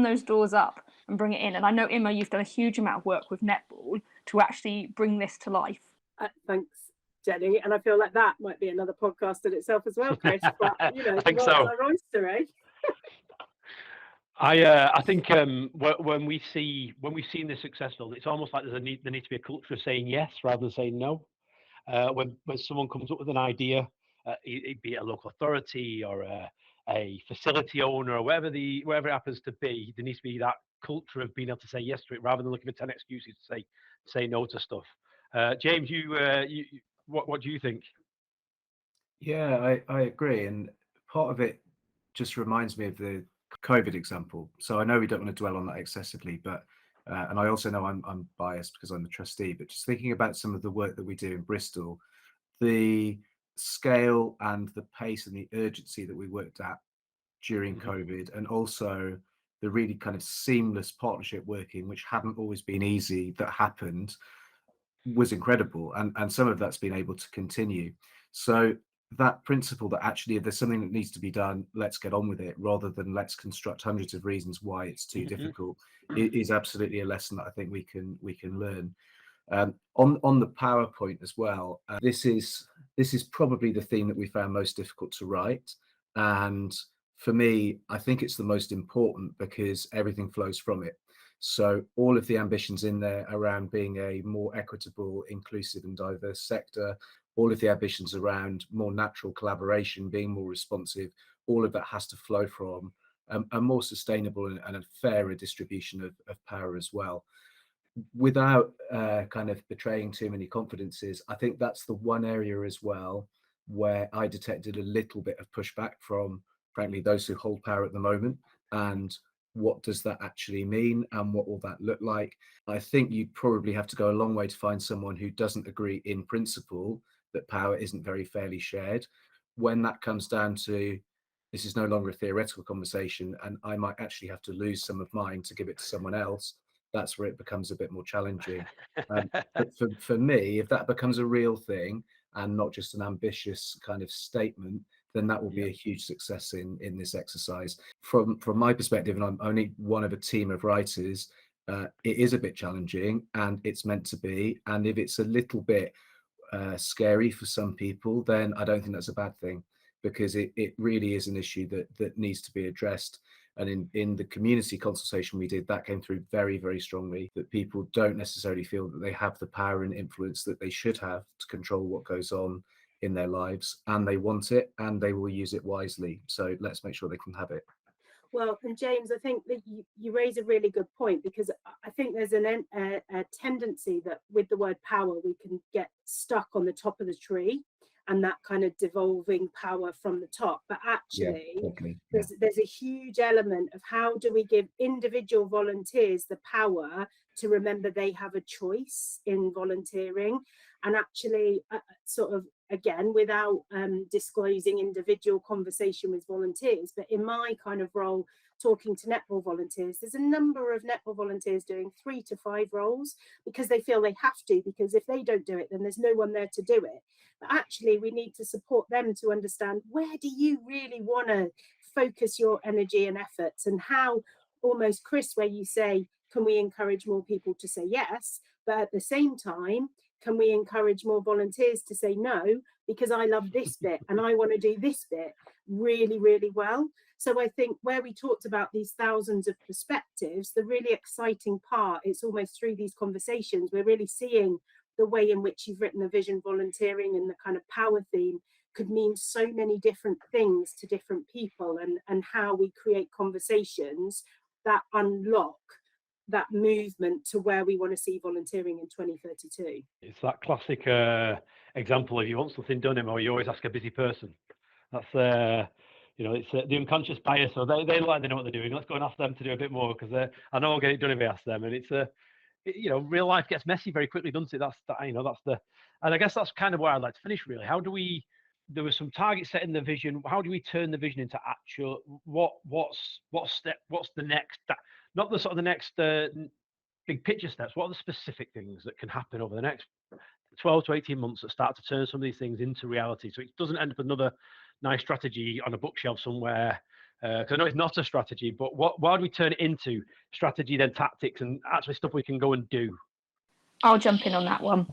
those doors up and bring it in. And I know, Emma, you've done a huge amount of work with netball to actually bring this to life. Thanks, Jenny. And I feel like that might be another podcast in itself as well, Chris. But I think so. Our oyster, eh? I think when we've seen this successful, it's almost like there needs to be a culture of saying yes rather than saying no. When someone comes up with an idea, it be it a local authority or a facility owner or wherever it happens to be, there needs to be that culture of being able to say yes to it rather than looking for 10 excuses to say no to stuff. James, what do you think? Yeah, I agree. And part of it just reminds me of the COVID example. So I know we don't want to dwell on that excessively, but and I also know I'm biased because I'm the trustee, but just thinking about some of the work that we do in Bristol, the scale and the pace and the urgency that we worked at during COVID, and also the really kind of seamless partnership working, which hadn't always been easy, that happened, was incredible. And some of that's been able to continue. So that principle that actually, if there's something that needs to be done, let's get on with it, rather than let's construct hundreds of reasons why it's too difficult, it is absolutely a lesson that I think we can learn. On the PowerPoint as well, this is probably the theme that we found most difficult to write, and for me, I think it's the most important because everything flows from it. So all of the ambitions in there around being a more equitable, inclusive and diverse sector, all of the ambitions around more natural collaboration, being more responsive, all of that has to flow from a more sustainable and a fairer distribution of power as well. Without kind of betraying too many confidences, I think that's the one area as well where I detected a little bit of pushback from, frankly, those who hold power at the moment. And what does that actually mean, and what will that look like? I think you probably have to go a long way to find someone who doesn't agree in principle that power isn't very fairly shared. When that comes down to, this is no longer a theoretical conversation and I might actually have to lose some of mine to give it to someone else, that's where it becomes a bit more challenging. But for me, if that becomes a real thing and not just an ambitious kind of statement, then that will be a huge success in this exercise. From my perspective, and I'm only one of a team of writers, it is a bit challenging, and it's meant to be. And if it's a little bit scary for some people, then I don't think that's a bad thing, because it really is an issue that needs to be addressed. And in the community consultation we did, that came through very, very strongly, that people don't necessarily feel that they have the power and influence that they should have to control what goes on in their lives, and they want it and they will use it wisely. So let's make sure they can have it. Well, and James, I think that you raise a really good point, because I think there's a tendency that with the word power, we can get stuck on the top of the tree and that kind of devolving power from the top. But actually, there's a huge element of how do we give individual volunteers the power to remember they have a choice in volunteering, and actually sort of, again, without disclosing individual conversation with volunteers, but in my kind of role, talking to netball volunteers, there's a number of netball volunteers doing 3 to 5 roles because they feel they have to, because if they don't do it, then there's no one there to do it. But actually, we need to support them to understand, where do you really want to focus your energy and efforts, and how, almost, Chris, where you say, can we encourage more people to say yes, but at the same time, can we encourage more volunteers to say no, because I love this bit and I want to do this bit really, really well. So I think where we talked about these thousands of perspectives, the really exciting part, it's almost through these conversations, we're really seeing the way in which you've written the vision volunteering and the kind of power theme could mean so many different things to different people, and how we create conversations that unlock that movement to where we want to see volunteering in 2032. It's that classic example, if you want something done, Emma, you always ask a busy person. That's You know, it's the unconscious bias, so they know what they're doing. Let's go and ask them to do a bit more, because I know I'll get it done if I ask them. And it's you know, real life gets messy very quickly, doesn't it? You know, and I guess that's kind of where I'd like to finish. Really, there was some targets set in the vision. How do we turn the vision into actual? What's the next? Not the sort of the next big picture steps. What are the specific things that can happen over the next 12 to 18 months that start to turn some of these things into reality, so it doesn't end up another nice strategy on a bookshelf somewhere? Because I know it's not a strategy, but why do we turn it into strategy, then tactics, and actually stuff we can go and do? I'll jump in on that one.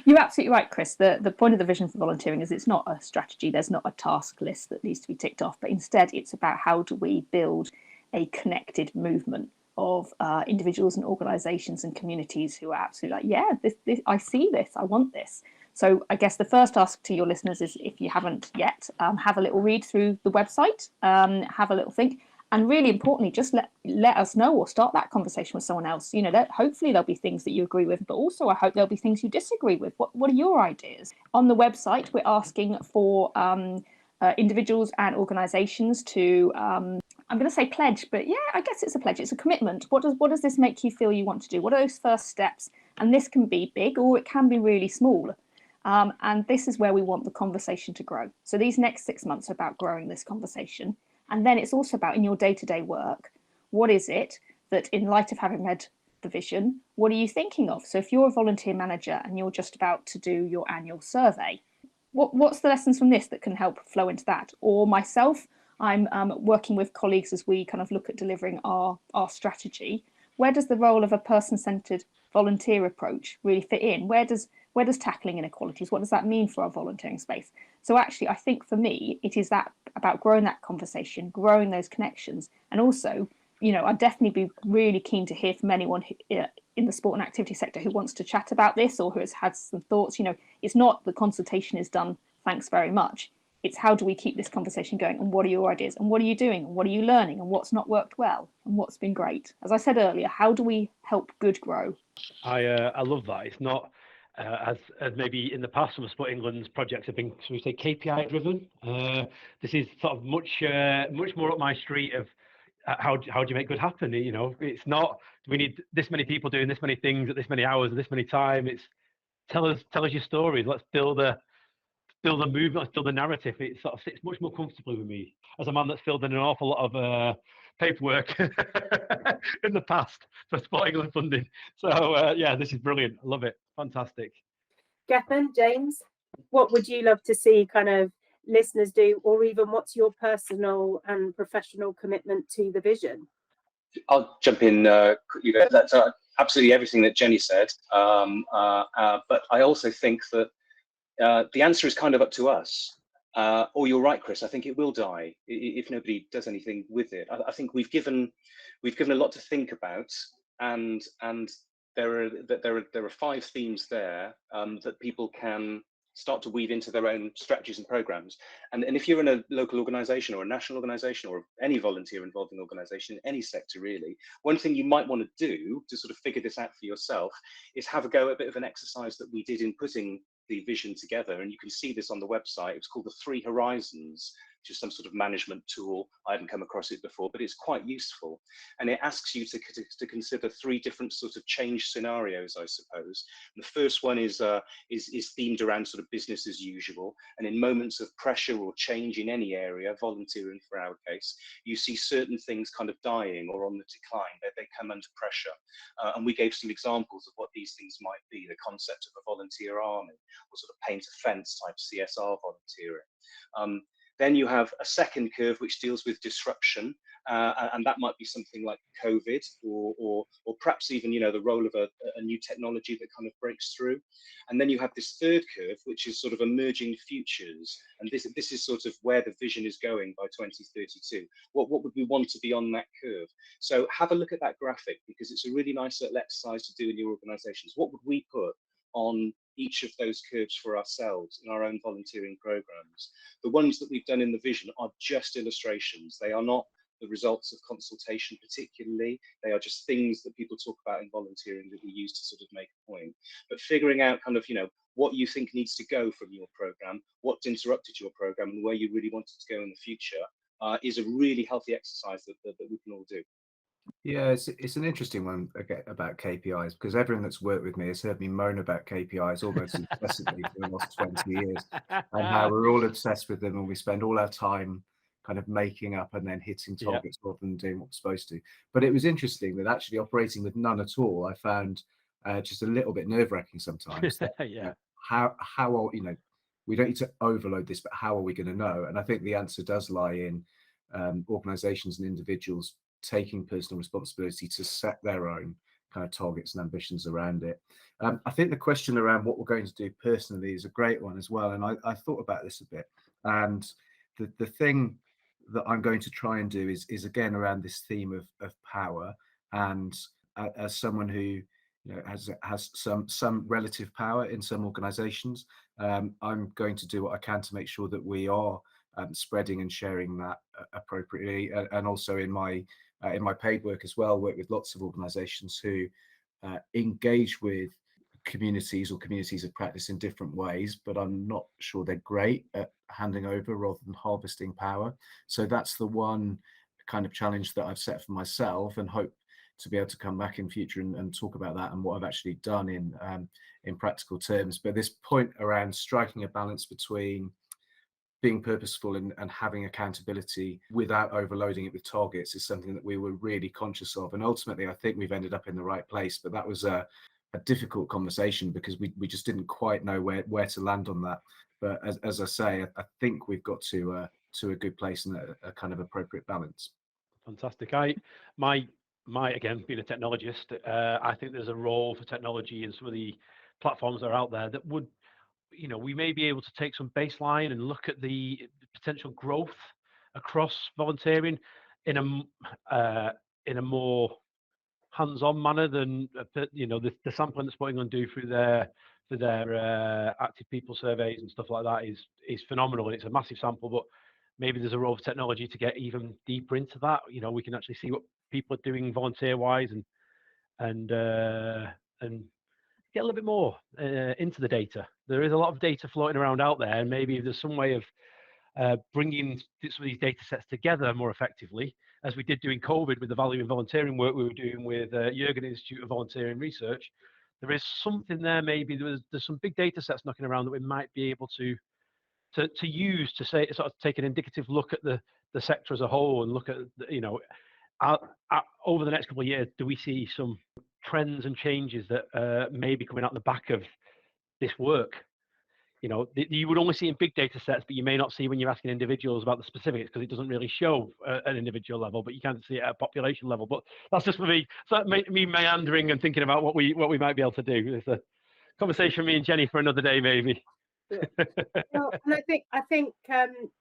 You're absolutely right, Chris. The point of the vision for volunteering is it's not a strategy. There's not a task list that needs to be ticked off, but instead it's about how do we build a connected movement of individuals and organisations and communities who are absolutely like, yeah, this, I see this, I want this. So I guess the first ask to your listeners is, if you haven't yet, have a little read through the website, have a little think, and really importantly, just let us know, or start that conversation with someone else. You know, hopefully there'll be things that you agree with, but also I hope there'll be things you disagree with. What are your ideas? On the website, we're asking for individuals and organisations to I'm going to say pledge, but yeah, I guess it's a pledge. It's a commitment. What does this make you feel you want to do? What are those first steps? And this can be big, or it can be really small. And this is where we want the conversation to grow. So these next 6 months are about growing this conversation. And then it's also about, in your day-to-day work, what is it that, in light of having read the vision, what are you thinking of? So if you're a volunteer manager and you're just about to do your annual survey, what's the lessons from this that can help flow into that? Or myself, I'm working with colleagues as we kind of look at delivering our strategy. Where does the role of a person-centred volunteer approach really fit in? Where does tackling inequalities, what does that mean for our volunteering space? So actually, I think for me, it is that about growing that conversation, growing those connections, and also, you know, I'd definitely be really keen to hear from anyone in the sport and activity sector who wants to chat about this, or who has had some thoughts. You know, it's not the consultation is done, thanks very much. It's how do we keep this conversation going, and what are your ideas, and what are you doing, and what are you learning, and what's not worked well, and what's been great. As I said earlier, how do we help good grow? I love that. It's not as maybe in the past some of Sport England's projects have been, shall we say, KPI driven. This is sort of much more up my street of how do you make good happen? You know, it's not we need this many people doing this many things at this many hours at this many time. It's tell us your stories. Let's build a movement, let's build a narrative. It sort of sits much more comfortably with me as a man that's filled in an awful lot of paperwork in the past for Sport England funding. So yeah, this is brilliant. I love it. Fantastic. Gethin, James, what would you love to see kind of listeners do, or even what's your personal and professional commitment to the vision? I'll jump in quickly there. That's absolutely everything that Jenny said. But I also think that the answer is kind of up to us. Or you're right, Chris. I think it will die if nobody does anything with it. I think we've given a lot to think about, and there are 5 themes there that people can start to weave into their own strategies and programs. And if you're in a local organization or a national organization or any volunteer involved in organization in any sector really, one thing you might want to do to sort of figure this out for yourself is have a go at a bit of an exercise that we did in putting the vision together. And you can see this on the website. It's called the 3 Horizons, which is some sort of management tool. I hadn't come across it before, but it's quite useful. And it asks you to consider 3 different sort of change scenarios, I suppose. And the first one is themed around sort of business as usual. And in moments of pressure or change in any area, volunteering for our case, you see certain things kind of dying or on the decline. They come under pressure. And we gave some examples of what these things might be, the concept of a volunteer army, or sort of paint a fence type CSR volunteering. Then you have a second curve which deals with disruption, and that might be something like COVID, or perhaps even, you know, the role of a new technology that kind of breaks through. And then you have this third curve, which is sort of emerging futures, and this is sort of where the vision is going by 2032. What would we want to be on that curve? So have a look at that graphic, because it's a really nice little exercise to do in your organisations. What would we put on each of those curves for ourselves in our own volunteering programs? The ones that we've done in the vision are just illustrations. They are not the results of consultation particularly. They are just things that people talk about in volunteering that we use to sort of make a point. But figuring out kind of, you know, what you think needs to go from your program, what's interrupted your program, and where you really want it to go in the future, is a really healthy exercise that we can all do. Yeah, it's an interesting one about KPIs, because everyone that's worked with me has heard me moan about KPIs almost incessantly for the last 20 years, and how we're all obsessed with them and we spend all our time kind of making up and then hitting targets rather than doing what we're supposed to. But it was interesting that actually operating with none at all, I found just a little bit nerve-wracking sometimes. That, Yeah. How are, we don't need to overload this, but how are we going to know? And I think the answer does lie in organizations and individuals taking personal responsibility to set their own kind of targets and ambitions around it. I think the question around what we're going to do personally is a great one as well. And I thought about this a bit. And the thing that I'm going to try and do is again around this theme of power. And as someone who has some relative power in some organizations, I'm going to do what I can to make sure that we are spreading and sharing that appropriately, and also in my paid work as well, work with lots of organizations who engage with communities or communities of practice in different ways, but I'm not sure they're great at handing over rather than harvesting power. So that's the one kind of challenge that I've set for myself, and hope to be able to come back in future and talk about that and what I've actually done in practical terms. But this point around striking a balance between being purposeful and having accountability without overloading it with targets is something that we were really conscious of. And ultimately, I think we've ended up in the right place. But that was a difficult conversation because we just didn't quite know where to land on that. But as I say, I think we've got to a good place and a kind of appropriate balance. Fantastic. My again, being a technologist, I think there's a role for technology in some of the platforms that are out there that would, we may be able to take some baseline and look at the potential growth across volunteering in a more hands-on manner than the sampling that Sporting England do through their active people surveys and stuff like that is phenomenal, and it's a massive sample. But maybe there's a role for technology to get even deeper into that. We can actually see what people are doing volunteer-wise and get a little bit more into the data. There is a lot of data floating around out there, and maybe if there's some way of bringing some of these data sets together more effectively, as we did during COVID with the value in volunteering work we were doing with Jurgen Institute of Volunteering Research. There is something there. Maybe there's some big data sets knocking around that we might be able to use to say, sort of take an indicative look at the sector as a whole, and look at over the next couple of years, do we see some trends and changes that may be coming out the back of this work? You would only see in big data sets, but you may not see when you're asking individuals about the specifics, because it doesn't really show at an individual level, but you can see it at a population level. But that's just for me. So that made me meandering and thinking about what we might be able to do. It's a conversation me and Jenny for another day, maybe. Yeah. Well, and I think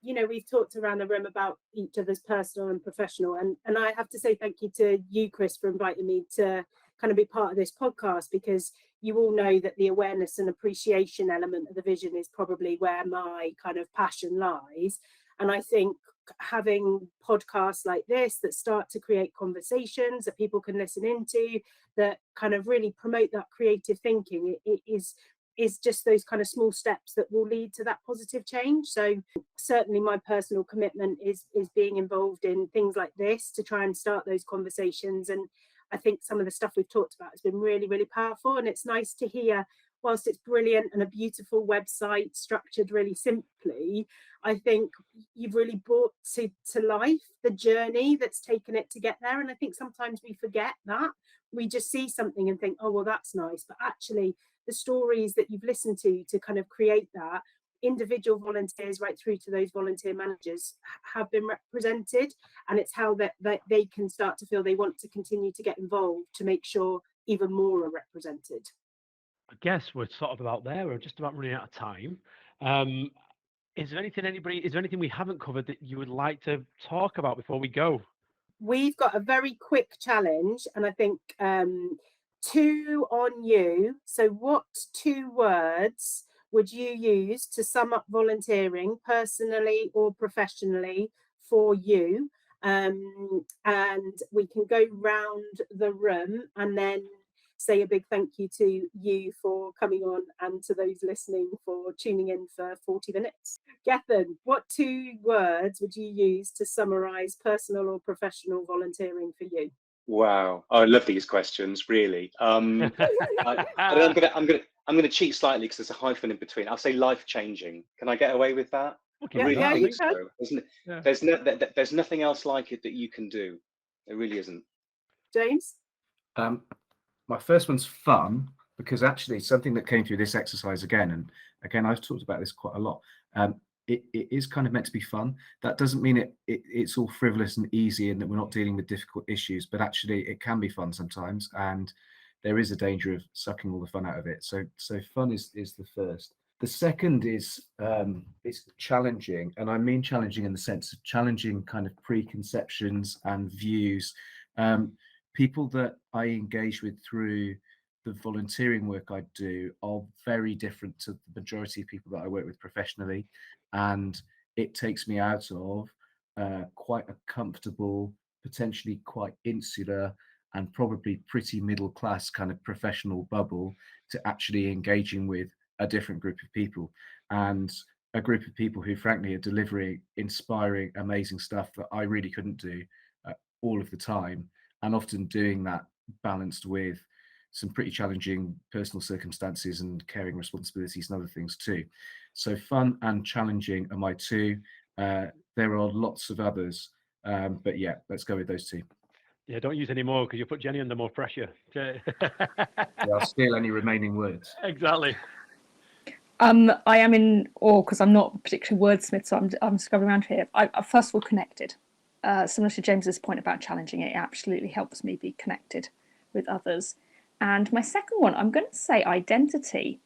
we've talked around the room about each other's personal and professional, and I have to say thank you to you, Chris, for inviting me to kind of be part of this podcast, because you all know that the awareness and appreciation element of the vision is probably where my kind of passion lies. And I think having podcasts like this that start to create conversations that people can listen into, that kind of really promote that creative thinking, it is just those kind of small steps that will lead to that positive change. So certainly my personal commitment is being involved in things like this to try and start those conversations. And I think some of the stuff we've talked about has been really, really powerful. And it's nice to hear, whilst it's brilliant and a beautiful website structured really simply, I think you've really brought to life the journey that's taken it to get there. And I think sometimes we forget that. We just see something and think, oh, well, that's nice. But actually, the stories that you've listened to kind of create that, individual volunteers right through to those volunteer managers have been represented, and it's how that they can start to feel they want to continue to get involved to make sure even more are represented. I guess we're sort of about there. We're just about running out of time. Is there anything we haven't covered that you would like to talk about before we go? We've got a very quick challenge, and I think 2 on you. So what 2 words would you use to sum up volunteering personally or professionally for you? And we can go round the room, and then say a big thank you to you for coming on and to those listening for tuning in for 40 minutes. Gethin, what 2 words would you use to summarise personal or professional volunteering for you? Wow, I love these questions. Really, I'm gonna cheat slightly because there's a hyphen in between. I'll say life changing. Can I get away with that? Okay, I really yeah, think you can. so. Yeah. There's nothing else like it that you can do. There really isn't. James? My first one's fun, because actually something that came through this exercise again, and again I've talked about this quite a lot. It is kind of meant to be fun. That doesn't mean it's all frivolous and easy and that we're not dealing with difficult issues, but actually it can be fun sometimes, and there is a danger of sucking all the fun out of it. So fun is the first. The second is it's challenging, and I mean challenging in the sense of challenging kind of preconceptions and views. People that I engage with through the volunteering work I do are very different to the majority of people that I work with professionally, and it takes me out of quite a comfortable, potentially quite insular, and probably pretty middle class kind of professional bubble to actually engaging with a different group of people, and a group of people who frankly are delivering inspiring, amazing stuff that I really couldn't do all of the time, and often doing that balanced with some pretty challenging personal circumstances and caring responsibilities and other things too. So fun and challenging are my 2. There are lots of others, but yeah, let's go with those 2. Yeah, don't use any more because you put Jenny under more pressure. Yeah, I'll steal any remaining words. Exactly. I am in awe because I'm not a particular wordsmith, so I'm discovering around here. I first of all, connected. Similar to James's point about challenging, it absolutely helps me be connected with others. And my second one, I'm going to say identity.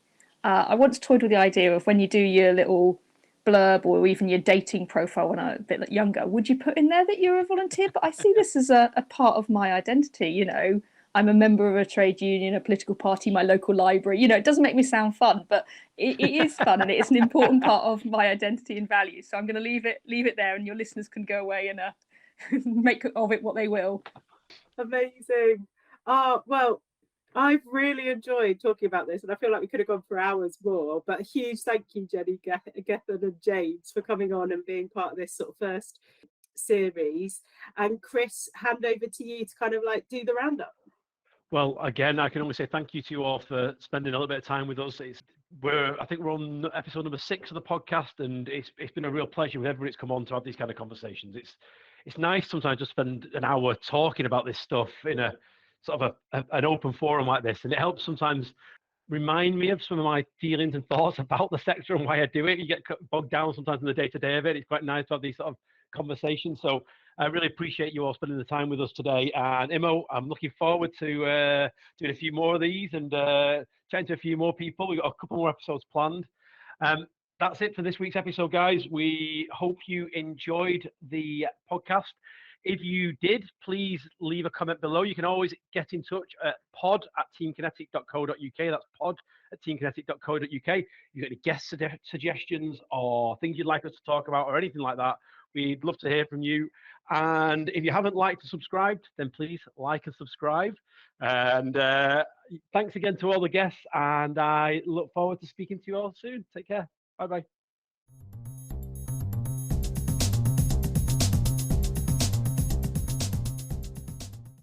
I once toyed with the idea of when you do your little blurb or even your dating profile when I'm a bit younger, would you put in there that you're a volunteer? But I see this as a part of my identity. You know, I'm a member of a trade union, a political party, my local library. You know, it doesn't make me sound fun, but it is fun and it is an important part of my identity and values. So I'm going to leave it there, and your listeners can go away and make of it what they will. Amazing. Well, I've really enjoyed talking about this, and I feel like we could have gone for hours more, but a huge thank you, Jenny, Gethin and James, for coming on and being part of this sort of first series. And Chris, hand over to you to kind of do the roundup. Well, again, I can only say thank you to you all for spending a little bit of time with us. I think we're on episode number 6 of the podcast, and it's been a real pleasure with everybody that's come on to have these kind of conversations. It's nice sometimes to spend an hour talking about this stuff in a sort of an open forum like this, and it helps sometimes remind me of some of my feelings and thoughts about the sector and why I do it. You get bogged down sometimes in the day-to-day of it. It's quite nice to have these sort of conversations. So I really appreciate you all spending the time with us today. And Imo, I'm looking forward to doing a few more of these and chatting to a few more people. We've got a couple more episodes planned. That's it for this week's episode, guys. We hope you enjoyed the podcast. If you did, please leave a comment below. You can always get in touch at pod@teamkinetic.co.uk. That's pod@teamkinetic.co.uk. If you've got any guest suggestions or things you'd like us to talk about or anything like that, we'd love to hear from you. And if you haven't liked or subscribed, then please like and subscribe. And thanks again to all the guests. And I look forward to speaking to you all soon. Take care. Bye-bye.